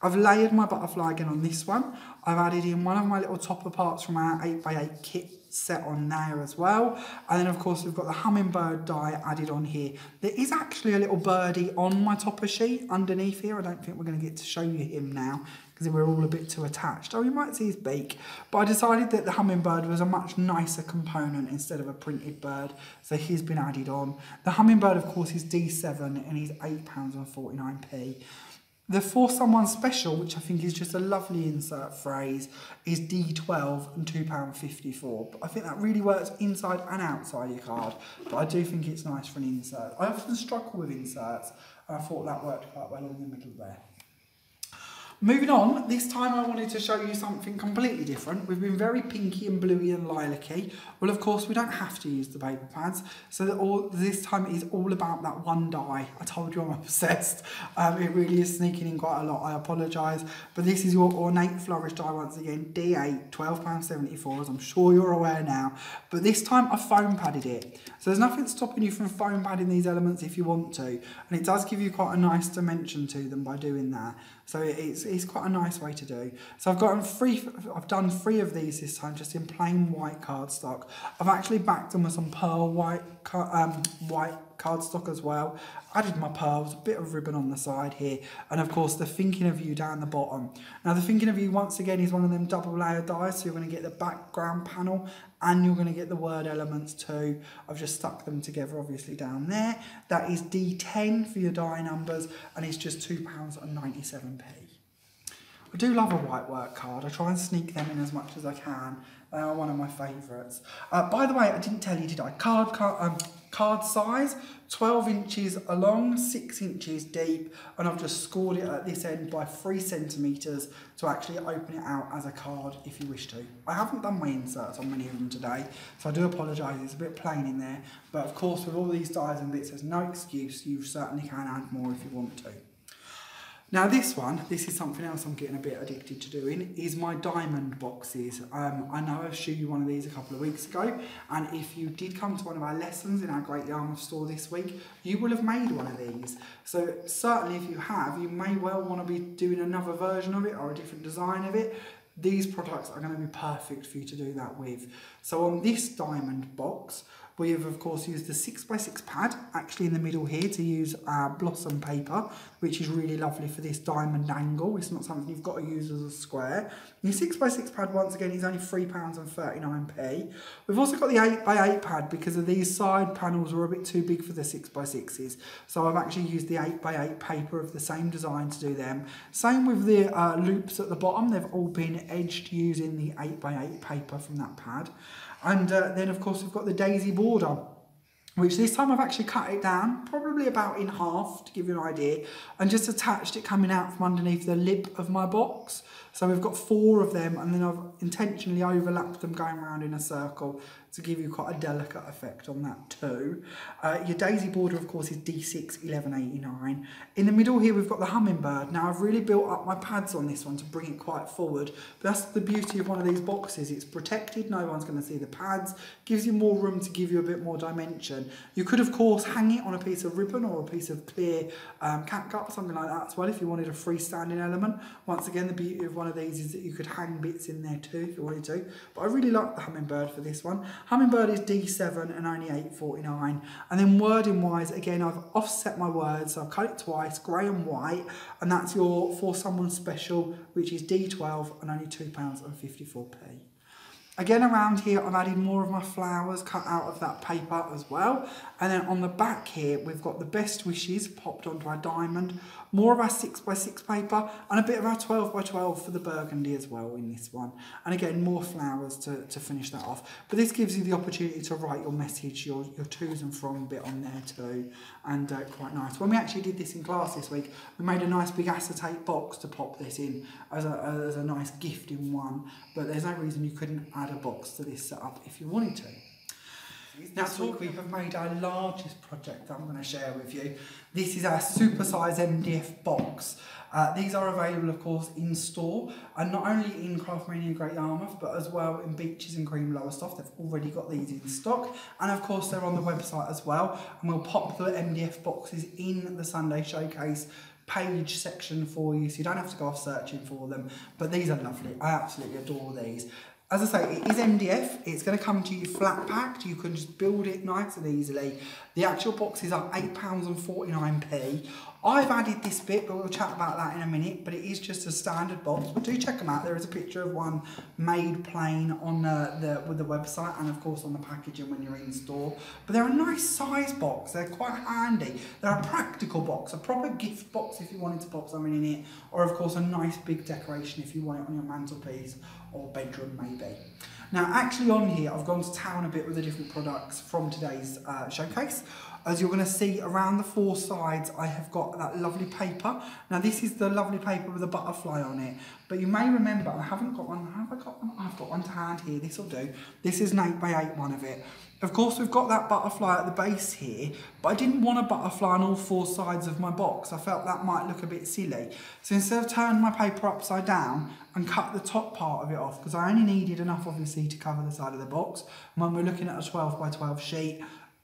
[SPEAKER 1] I've layered my butterfly again on this one. I've added in one of my little topper parts from our 8x8 kit set on there as well. And then of course we've got the hummingbird die added on here. There is actually a little birdie on my topper sheet underneath here. I don't think we're going to get to show you him now because we're all a bit too attached. Oh, you might see his beak. But I decided that the hummingbird was a much nicer component instead of a printed bird. So he's been added on. The hummingbird of course is D7 and he's £8.49p. The For Someone Special, which I think is just a lovely insert phrase, is D12 and £2.54. But I think that really works inside and outside your card. But I do think it's nice for an insert. I often struggle with inserts, and I thought that worked quite well in the middle there. Moving on, this time I wanted to show you something completely different. We've been very pinky and bluey and lilac-y. Well, of course, we don't have to use the paper pads. So this time it is all about that one die. I told you I'm obsessed. It really is sneaking in quite a lot. I apologise. But this is your ornate flourish die once again. D8, £12.74, as I'm sure you're aware now. But this time I foam padded it. So there's nothing stopping you from foam padding these elements if you want to. And it does give you quite a nice dimension to them by doing that. So it's quite a nice way to do. So I've done three of these this time, just in plain white cardstock. I've actually backed them with some pearl white cardstock as well. Added my pearls, a bit of ribbon on the side here, and of course the Thinking of You down the bottom. Now the Thinking of You once again is one of them double layer dies, so you're going to get the background panel and you're going to get the word elements too. I've just stuck them together obviously down there. That is D10 for your die numbers, and it's just £2.97p. I do love a white work card. I try and sneak them in as much as I can. They are one of my favourites. By the way, I didn't tell you, did I? Card size, 12 inches long, 6 inches deep, and I've just scored it at this end by 3 centimetres to actually open it out as a card if you wish to. I haven't done my inserts on many of them today, so I do apologise, it's a bit plain in there, but of course with all these dies and bits, there's no excuse, you certainly can add more if you want to. Now this is something else I'm getting a bit addicted to doing, is my diamond boxes. I know I've showed you one of these a couple of weeks ago, and if you did come to one of our lessons in our Great Yarmouth store this week, you will have made one of these. So certainly if you have, you may well want to be doing another version of it or a different design of it. These products are going to be perfect for you to do that with. So on this diamond box, we have of course used the 6x6 pad, actually in the middle here, to use blossom paper, which is really lovely for this diamond angle. It's not something you've got to use as a square. Your 6x6 pad once again is only £3.39p. We've also got the 8x8 pad because of these side panels are a bit too big for the 6x6s. So I've actually used the 8x8 paper of the same design to do them. Same with the loops at the bottom, they've all been edged using the 8x8 paper from that pad. And then of course we've got the daisy border, which this time I've actually cut it down, probably about in half to give you an idea, and just attached it coming out from underneath the lip of my box. So we've got 4 of them, and then I've intentionally overlapped them going around in a circle to give you quite a delicate effect on that too. Your daisy border, of course, is D6 1189. In the middle here, we've got the hummingbird. Now, I've really built up my pads on this one to bring it quite forward. But that's the beauty of one of these boxes. It's protected. No one's going to see the pads. Gives you more room to give you a bit more dimension. You could, of course, hang it on a piece of ribbon or a piece of clear catgut, something like that as well, if you wanted a freestanding element. Once again, the beauty of one of these is that you could hang bits in there too if you wanted to. But I really like the hummingbird for this one. Hummingbird is D7 and only 8.49. And then wording wise, again, I've offset my words, so I've cut it twice, grey and white, and that's your For Someone Special, which is D12 and only £2.54. Again, around here, I've added more of my flowers cut out of that paper as well. And then on the back here, we've got the best wishes popped onto our diamond, more of our 6x6 paper, and a bit of our 12x12 for the burgundy as well in this one. And again, more flowers to finish that off. But this gives you the opportunity to write your message, your to's and from bit on there too, and quite nice. When we actually did this in class this week, we made a nice big acetate box to pop this in as a nice gift in one, but there's no reason you couldn't add a box to this setup if you wanted to. Now, this week we have made our largest project that I'm going to share with you. This is our supersize MDF box. These are available, of course, in store, and not only in Craftmania Great Yarmouth, but as well in Beaches and Cream Lowestoft. They've already got these in stock, and of course they're on the website as well. And we'll pop the MDF boxes in the Sunday Showcase page section for you, so you don't have to go off searching for them. But these are lovely. I absolutely adore these. As I say, it is MDF. It's going to come to you flat packed. You can just build it nice and easily. The actual boxes are £8.49. I've added this bit, but we'll chat about that in a minute. But it is just a standard box. But do check them out. There is a picture of one made plain on with the website, and of course on the packaging when you're in store. But they're a nice size box. They're quite handy. They're a practical box, a proper gift box if you wanted to pop something in it, or of course a nice big decoration if you want it on your mantelpiece or bedroom maybe. Now, actually on here, I've gone to town a bit with the different products from today's showcase. As you're going to see around the four sides, I have got that lovely paper. Now, this is the lovely paper with a butterfly on it. But you may remember, I haven't got one. Have I got one? I've got one to hand here. This will do. This is an 8x8 one of it. Of course, we've got that butterfly at the base here, but I didn't want a butterfly on all four sides of my box. I felt that might look a bit silly. So instead of turning my paper upside down and cut the top part of it off, because I only needed enough, obviously, to cover the side of the box. And when we're looking at a 12x12 sheet,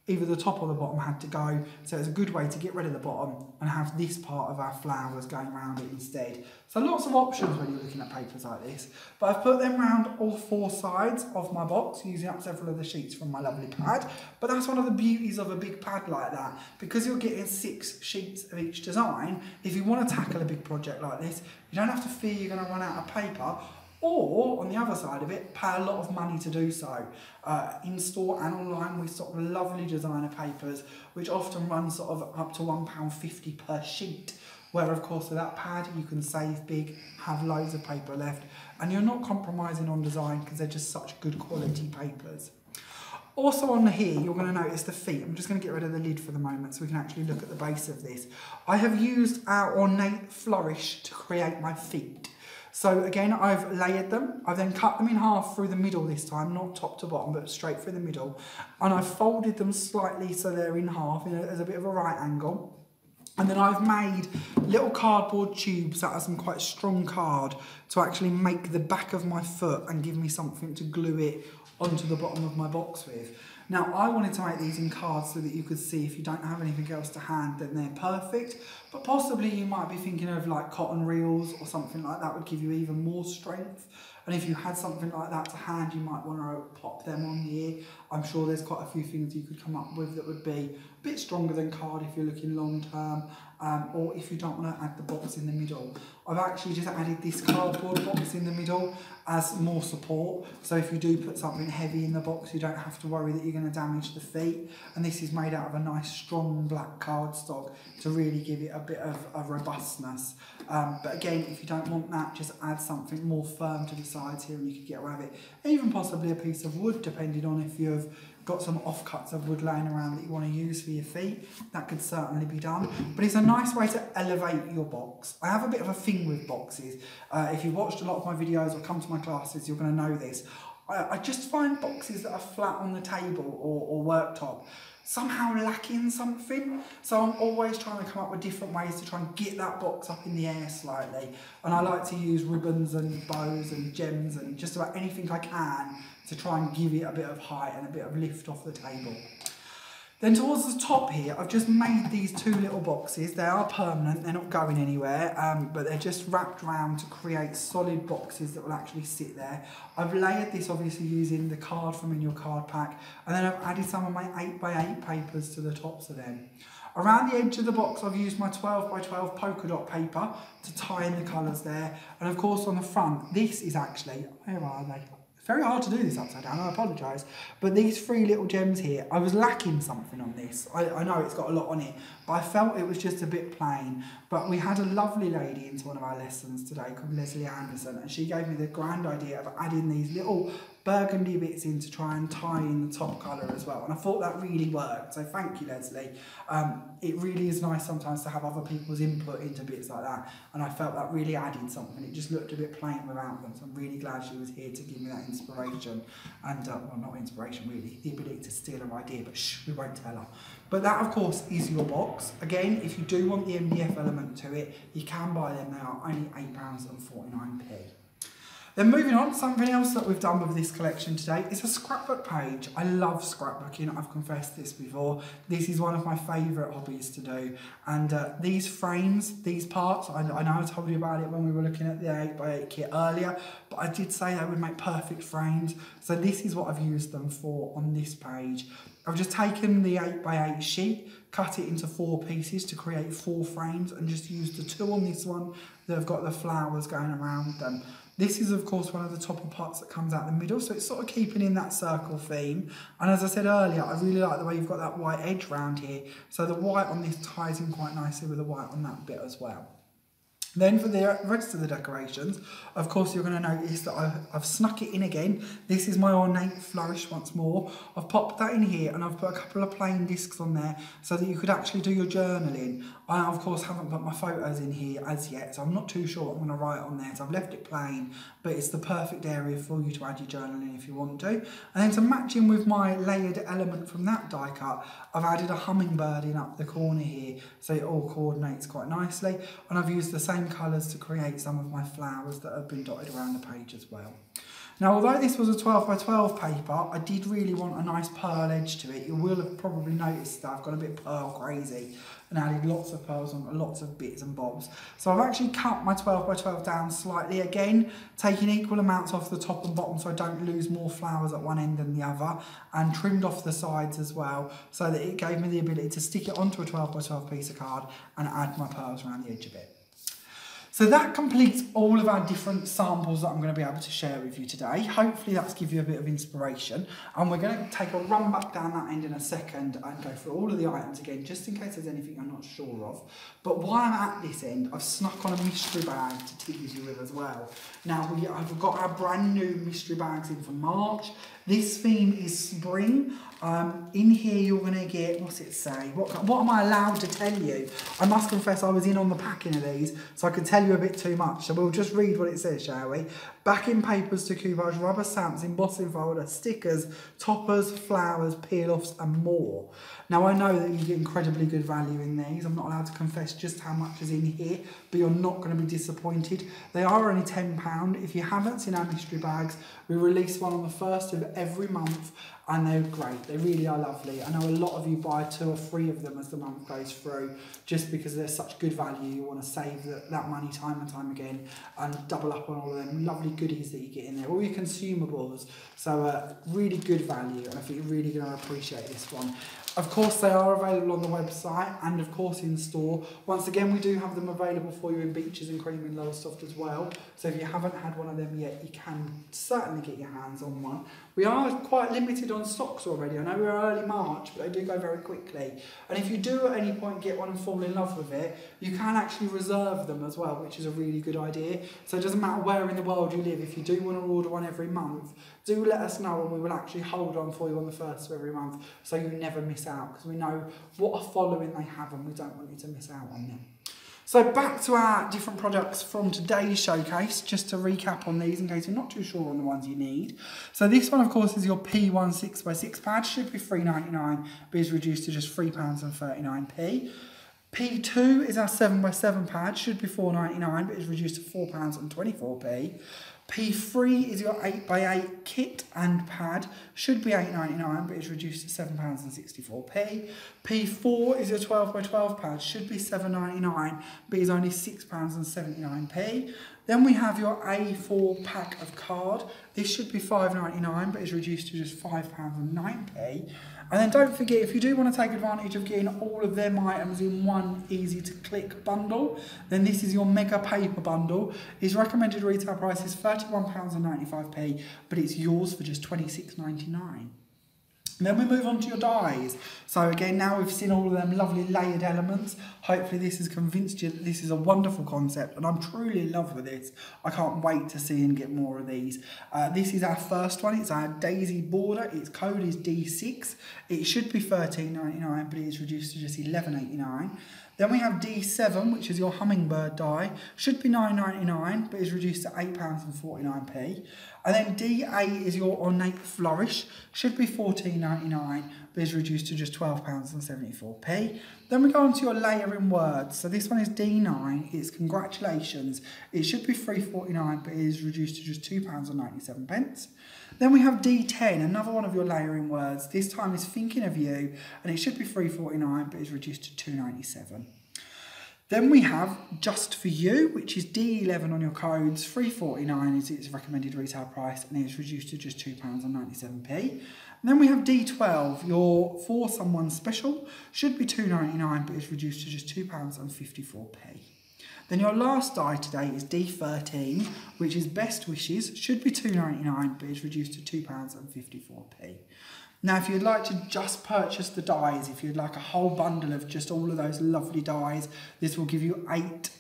[SPEAKER 1] either the top or the bottom had to go, so it's a good way to get rid of the bottom and have this part of our flowers going around it instead. So lots of options when you're looking at papers like this. But I've put them around all four sides of my box, using up several of the sheets from my lovely pad. But that's one of the beauties of a big pad like that. Because you're getting 6 sheets of each design, if you want to tackle a big project like this, you don't have to fear you're going to run out of paper. Or, on the other side of it, pay a lot of money to do so. In store and online, we stock lovely designer papers, which often run sort of up to £1.50 per sheet. Where, of course, with that pad, you can save big, have loads of paper left, and you're not compromising on design because they're just such good quality papers. Also on here, you're going to notice the feet. I'm just going to get rid of the lid for the moment so we can actually look at the base of this. I have used our ornate flourish to create my feet. So again, I've layered them. I've then cut them in half through the middle this time, not top to bottom, but straight through the middle. And I've folded them slightly so they're in half, as a bit of a right angle. And then I've made little cardboard tubes out of some quite strong card to actually make the back of my foot and give me something to glue it onto the bottom of my box with. Now, I wanted to make these in cards so that you could see if you don't have anything else to hand, then they're perfect. But possibly you might be thinking of like cotton reels or something like that would give you even more strength. And if you had something like that to hand, you might want to pop them on here. I'm sure there's quite a few things you could come up with that would be a bit stronger than card if you're looking long term, or if you don't want to add the box in the middle. I've actually just added this cardboard box in the middle as more support. So if you do put something heavy in the box, you don't have to worry that you're going to damage the feet. And this is made out of a nice strong black cardstock to really give it a bit of a robustness. But again, if you don't want that, just add something more firm to the sides here and you could get away with it. Even possibly a piece of wood, depending on if you've got some offcuts of wood laying around that you want to use for your feet, that could certainly be done. But it's a nice way to elevate your box. I have a bit of a thing with boxes. If you've watched a lot of my videos or come to my classes, you're going to know this. I just find boxes that are flat on the table or worktop somehow lacking something. So I'm always trying to come up with different ways to try and get that box up in the air slightly. And I like to use ribbons and bows and gems and just about anything I can to try and give it a bit of height and a bit of lift off the table. Then towards the top here, I've just made these 2 little boxes. They are permanent, they're not going anywhere, but they're just wrapped around to create solid boxes that will actually sit there. I've layered this obviously using the card from in your card pack, and then I've added some of my 8x8 papers to the tops of them. Around the edge of the box, I've used my 12x12 polka dot paper to tie in the colours there. And of course on the front, this is actually, where are they? It's very hard to do this upside down, I apologise. But these 3 little gems here, I was lacking something on this. I know it's got a lot on it, but I felt it was just a bit plain. But we had a lovely lady into one of our lessons today called Leslie Anderson, and she gave me the grand idea of adding these little burgundy bits in to try and tie in the top colour as well. And I thought that really worked, so thank you, Leslie. It really is nice sometimes to have other people's input into bits like that, and I felt that really added something. It just looked a bit plain without them, so I'm really glad she was here to give me that inspiration, and, well, not inspiration really, the ability to steal her idea, but shh, we won't tell her. But that, of course, is your box. Again, if you do want the MDF element to it, you can buy them. They are only £8.49p. Then moving on, something else that we've done with this collection today is a scrapbook page. I love scrapbooking, I've confessed this before. This is one of my favourite hobbies to do. And these frames, these parts, I know I told you about it when we were looking at the 8x8 kit earlier, but I did say they would make perfect frames. So this is what I've used them for on this page. I've just taken the 8x8 sheet, cut it into 4 pieces to create 4 frames, and just used the 2 on this one that have got the flowers going around them. This is, of course, one of the topper parts that comes out the middle, so it's sort of keeping in that circle theme. And as I said earlier, I really like the way you've got that white edge round here, so the white on this ties in quite nicely with the white on that bit as well. Then for the rest of the decorations, of course you're going to notice that I've snuck it in again. This is my ornate flourish once more. I've popped that in here and I've put a couple of plain discs on there so that you could actually do your journaling. I of course haven't put my photos in here as yet, so I'm not too sure what I'm going to write on there. So I've left it plain, but it's the perfect area for you to add your journaling if you want to. And then to match in with my layered element from that die cut, I've added a hummingbird in up the corner here, so it all coordinates quite nicely. And I've used the same colours to create some of my flowers that have been dotted around the page as well. Now, although this was a 12x12 paper, I did really want a nice pearl edge to it. You will have probably noticed that I've got a bit pearl crazy and added lots of pearls on lots of bits and bobs. So I've actually cut my 12x12 down slightly again, taking equal amounts off the top and bottom so I don't lose more flowers at one end than the other, and trimmed off the sides as well so that it gave me the ability to stick it onto a 12x12 piece of card and add my pearls around the edge of it. So that completes all of our different samples that I'm going to be able to share with you today. Hopefully that's give you a bit of inspiration. And we're going to take a run back down that end in a second and go through all of the items again, just in case there's anything I'm not sure of. But while I'm at this end, I've snuck on a mystery bag to tease you with as well. Now, I've got our brand new mystery bags in for March. This theme is spring. In here you're going to get, what's it say? What am I allowed to tell you? I must confess I was in on the packing of these, so I could tell you a bit too much. So we'll just read what it says, shall we? Backing papers, decoupage, rubber stamps, embossing folder, stickers, toppers, flowers, peel-offs and more. Now I know that you get incredibly good value in these. I'm not allowed to confess just how much is in here, but you're not going to be disappointed. They are only £10. If you haven't seen our mystery bags, we release one on the 1st of every month, and they're great. They really are lovely. I know a lot of you buy 2 or 3 of them as the month goes through, just because they're such good value. You want to save that money time and time again and double up on all of them lovely goodies that you get in there, all your consumables. So really good value, and I think you're really going to appreciate this one. Of course, they are available on the website and, of course, in store. Once again, we do have them available for you in Beaches and Cream and Lowestoft as well. So if you haven't had one of them yet, you can certainly get your hands on one. We are quite limited on stocks already. I know we're early March, but they do go very quickly. And if you do at any point get one and fall in love with it, you can actually reserve them as well, which is a really good idea. So it doesn't matter where in the world you live. If you do want to order one every month, do let us know and we will actually hold on for you on the 1st of every month so you never miss out, because we know what a following they have and we don't want you to miss out on them. So back to our different products from today's showcase, just to recap on these in case you're not too sure on the ones you need. So this one, of course, is your P1 6x6 pad, should be £3.99, but is reduced to just £3.39p. P2 is our 7x7 pad, should be £4.99, but is reduced to £4.24p. P3 is your 8x8 kit and pad, should be £8.99, but is reduced to £7.64p. P4 is your 12x12 pad, should be £7.99, but is only £6.79p. Then we have your A4 pack of card. This should be £5.99, but is reduced to just £5.09p. And then don't forget, if you do want to take advantage of getting all of them items in one easy-to-click bundle, then this is your mega paper bundle. Its recommended retail price is £31.95p, but it's yours for just £26.99. Then we move on to your dies. So again, now we've seen all of them lovely layered elements. Hopefully this has convinced you that this is a wonderful concept, and I'm truly in love with this. I can't wait to see and get more of these. This is our first one. It's our daisy border. Its code is D6. It should be £13.99, but it is reduced to just £11.89. Then we have D7, which is your hummingbird die. Should be £9.99, but is reduced to £8.49p. And then D8 is your ornate flourish. Should be £14.99, but is reduced to just £12.74p. Then we go on to your layering words. So this one is D9. It's congratulations. It should be £3.49, but it is reduced to just £2.97. Then we have D10, another one of your layering words. This time is thinking of you, and it should be £3.49, but is reduced to £2.97. Then we have Just For You, which is D11 on your codes. £3.49 is its recommended retail price, and it is reduced to just £2.97p. And then we have D12, your For Someone special. Should be £2.99, but is reduced to just £2.54p. Then your last die today is D13, which is Best Wishes. Should be £2.99, but is reduced to £2.54p. Now, if you'd like to just purchase the dies, if you'd like a whole bundle of just all of those lovely dies, this will give you 8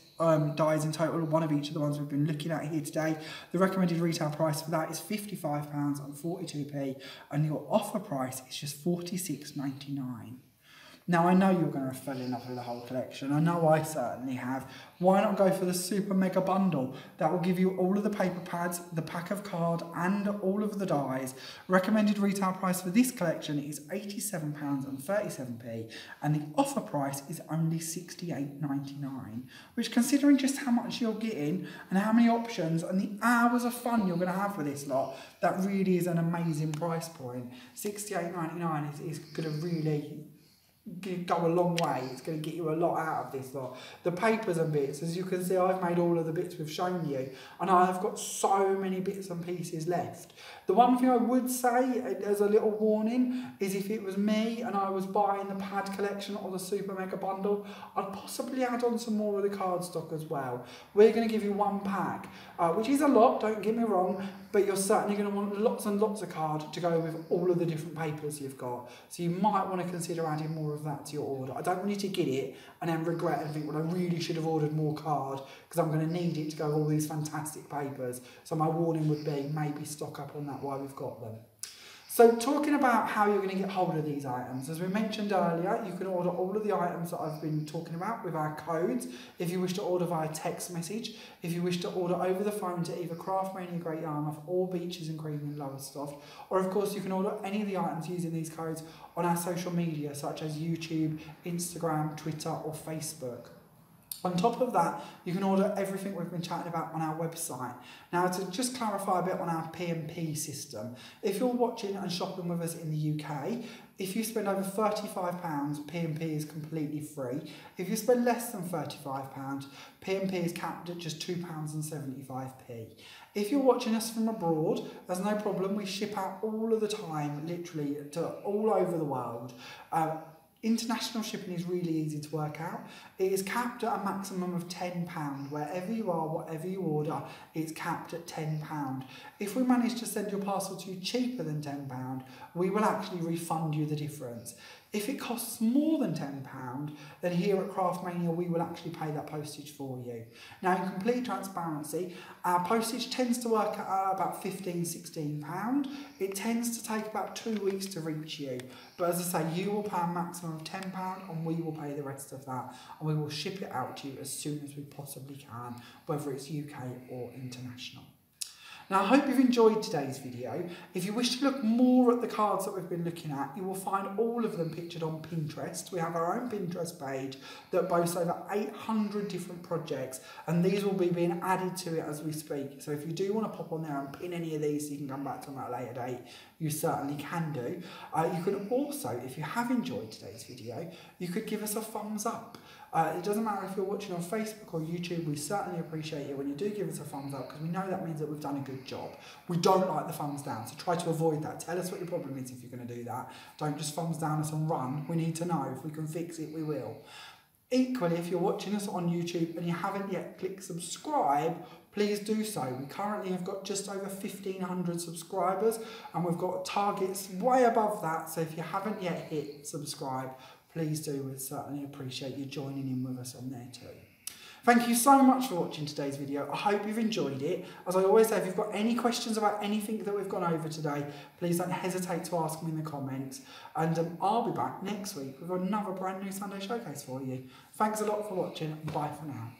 [SPEAKER 1] dies in total, one of each of the ones we've been looking at here today. The recommended retail price for that is £55.42p, and your offer price is just £46.99. Now, I know you're going to fall in love with the whole collection. I know I certainly have. Why not go for the super mega bundle? That will give you all of the paper pads, the pack of card, and all of the dies. Recommended retail price for this collection is £87.37p, and the offer price is only £68.99, which, considering just how much you're getting and how many options and the hours of fun you're going to have with this lot, that really is an amazing price point. £68.99 is going to really go a long way. It's going to get you a lot out of this lot. The papers and bits, as you can see, I've made all of the bits we've shown you, and I've got so many bits and pieces left. The one thing I would say as a little warning is, if it was me and I was buying the pad collection or the super mega bundle, I'd possibly add on some more of the cardstock as well. We're going to give you one pack, which is a lot, don't get me wrong, but you're certainly going to want lots and lots of card to go with all of the different papers you've got. So you might want to consider adding more of that to your order. I don't want you to get it and then regret and think, well, I really should have ordered more card, because I'm going to need it to go with all these fantastic papers. So my warning would be, maybe stock up on that while we've got them. So talking about how you're going to get hold of these items, as we mentioned earlier, you can order all of the items that I've been talking about with our codes. If you wish to order via text message, if you wish to order over the phone to either Craftmania Great Yarmouth or Beaches and Cream in Lowestoft, or of course you can order any of the items using these codes on our social media, such as YouTube, Instagram, Twitter or Facebook. On top of that, you can order everything we've been chatting about on our website. Now, to just clarify a bit on our P&P system, if you're watching and shopping with us in the UK, if you spend over £35, P&P is completely free. If you spend less than £35, P&P is capped at just £2.75p. If you're watching us from abroad, there's no problem. We ship out all of the time, literally, to all over the world. International shipping is really easy to work out. It is capped at a maximum of £10. Wherever you are, whatever you order, it's capped at £10. If we manage to send your parcel to you cheaper than £10, we will actually refund you the difference. If it costs more than £10, then here at Craftmania we will actually pay that postage for you. Now, in complete transparency, our postage tends to work at about £15–16. It tends to take about 2 weeks to reach you. But as I say, you will pay a maximum of £10 and we will pay the rest of that. And we will ship it out to you as soon as we possibly can, whether it's UK or international. Now, I hope you've enjoyed today's video. If you wish to look more at the cards that we've been looking at, you will find all of them pictured on Pinterest. We have our own Pinterest page that boasts over 800 different projects, and these will be being added to it as we speak. So if you do want to pop on there and pin any of these so you can come back to them at a later date, you certainly can do. You can also, if you have enjoyed today's video, you could give us a thumbs up. It doesn't matter if you're watching on Facebook or YouTube, we certainly appreciate it when you do give us a thumbs up, because we know that means that we've done a good job. We don't like the thumbs down, so try to avoid that. Tell us what your problem is if you're going to do that. Don't just thumbs down us and run. We need to know. If we can fix it, we will. Equally, if you're watching us on YouTube and you haven't yet clicked subscribe, please do so. We currently have got just over 1,500 subscribers and we've got targets way above that. So if you haven't yet hit subscribe, please do. We'd certainly appreciate you joining in with us on there too. Thank you so much for watching today's video. I hope you've enjoyed it. As I always say, if you've got any questions about anything that we've gone over today, please don't hesitate to ask me in the comments. And I'll be back next week with another brand new Sunday Showcase for you. Thanks a lot for watching. Bye for now.